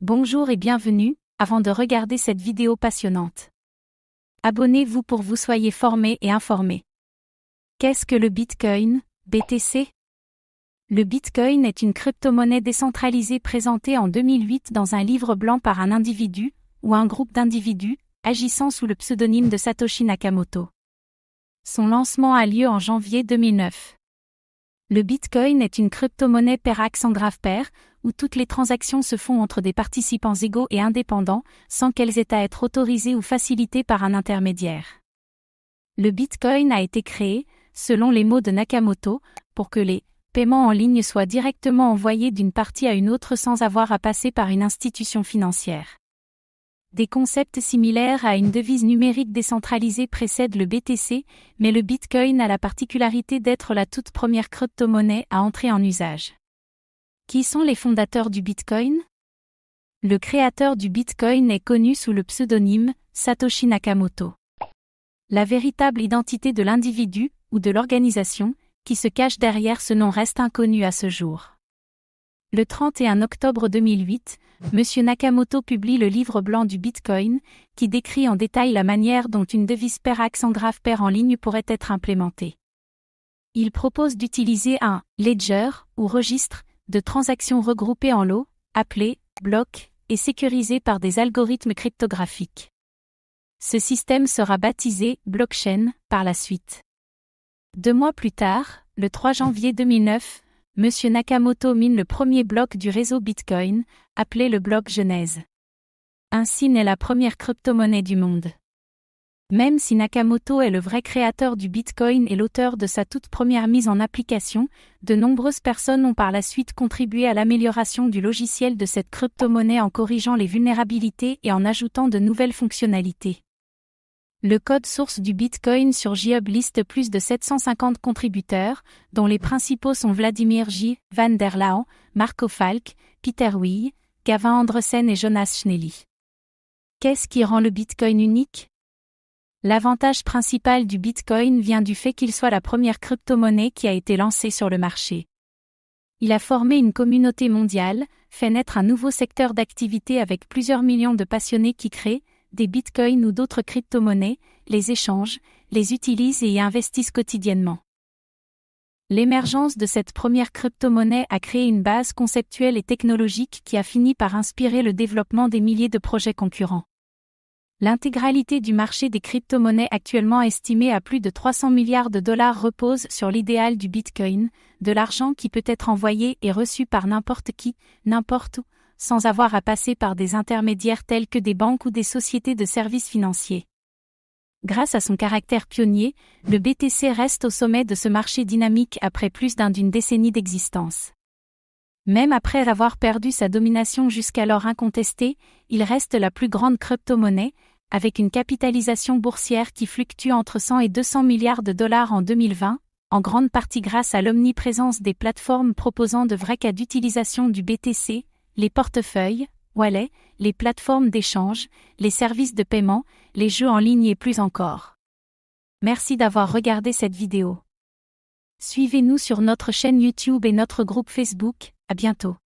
Bonjour et bienvenue, avant de regarder cette vidéo passionnante. Abonnez-vous pour vous soyez formés et informés. Qu'est-ce que le Bitcoin, BTC? Le Bitcoin est une crypto-monnaie décentralisée présentée en 2008 dans un livre blanc par un individu, ou un groupe d'individus, agissant sous le pseudonyme de Satoshi Nakamoto. Son lancement a lieu en janvier 2009. Le Bitcoin est une crypto-monnaie pair-axe sans grave pair, où toutes les transactions se font entre des participants égaux et indépendants, sans qu'elles aient à être autorisées ou facilitées par un intermédiaire. Le Bitcoin a été créé, selon les mots de Nakamoto, pour que les paiements en ligne soient directement envoyés d'une partie à une autre sans avoir à passer par une institution financière. Des concepts similaires à une devise numérique décentralisée précèdent le BTC, mais le Bitcoin a la particularité d'être la toute première crypto-monnaie à entrer en usage. Qui sont les fondateurs du Bitcoin? Le créateur du Bitcoin est connu sous le pseudonyme Satoshi Nakamoto. La véritable identité de l'individu, ou de l'organisation, qui se cache derrière ce nom reste inconnue à ce jour. Le 31 octobre 2008, M. Nakamoto publie le livre blanc du Bitcoin, qui décrit en détail la manière dont une devise pair-axe en grave pair en ligne pourrait être implémentée. Il propose d'utiliser un « ledger » ou registre de transactions regroupées en lots, appelés « blocs » et sécurisés par des algorithmes cryptographiques. Ce système sera baptisé « blockchain » par la suite. 2 mois plus tard, le 3 janvier 2009, M. Nakamoto mine le premier bloc du réseau Bitcoin, appelé le bloc Genèse. Ainsi naît la première crypto-monnaie du monde. Même si Nakamoto est le vrai créateur du Bitcoin et l'auteur de sa toute première mise en application, de nombreuses personnes ont par la suite contribué à l'amélioration du logiciel de cette crypto-monnaie en corrigeant les vulnérabilités et en ajoutant de nouvelles fonctionnalités. Le code source du Bitcoin sur GitHub liste plus de 750 contributeurs, dont les principaux sont Vladimir J. van der Laan, Marco Falck, Peter Wille, Gavin Andresen et Jonas Schnelli. Qu'est-ce qui rend le Bitcoin unique? L'avantage principal du Bitcoin vient du fait qu'il soit la première crypto-monnaie qui a été lancée sur le marché. Il a formé une communauté mondiale, fait naître un nouveau secteur d'activité avec plusieurs millions de passionnés qui créent des bitcoins ou d'autres crypto-monnaies, les échangent, les utilisent et y investissent quotidiennement. L'émergence de cette première crypto-monnaie a créé une base conceptuelle et technologique qui a fini par inspirer le développement des milliers de projets concurrents. L'intégralité du marché des crypto-monnaies actuellement estimé à plus de 300 milliards de dollars repose sur l'idéal du Bitcoin, de l'argent qui peut être envoyé et reçu par n'importe qui, n'importe où, sans avoir à passer par des intermédiaires tels que des banques ou des sociétés de services financiers. Grâce à son caractère pionnier, le BTC reste au sommet de ce marché dynamique après plus d'une décennie d'existence. Même après avoir perdu sa domination jusqu'alors incontestée, il reste la plus grande crypto-monnaie, avec une capitalisation boursière qui fluctue entre 100 et 200 milliards de dollars en 2020, en grande partie grâce à l'omniprésence des plateformes proposant de vrais cas d'utilisation du BTC, les portefeuilles, wallets, les plateformes d'échange, les services de paiement, les jeux en ligne et plus encore. Merci d'avoir regardé cette vidéo. Suivez-nous sur notre chaîne YouTube et notre groupe Facebook, à bientôt.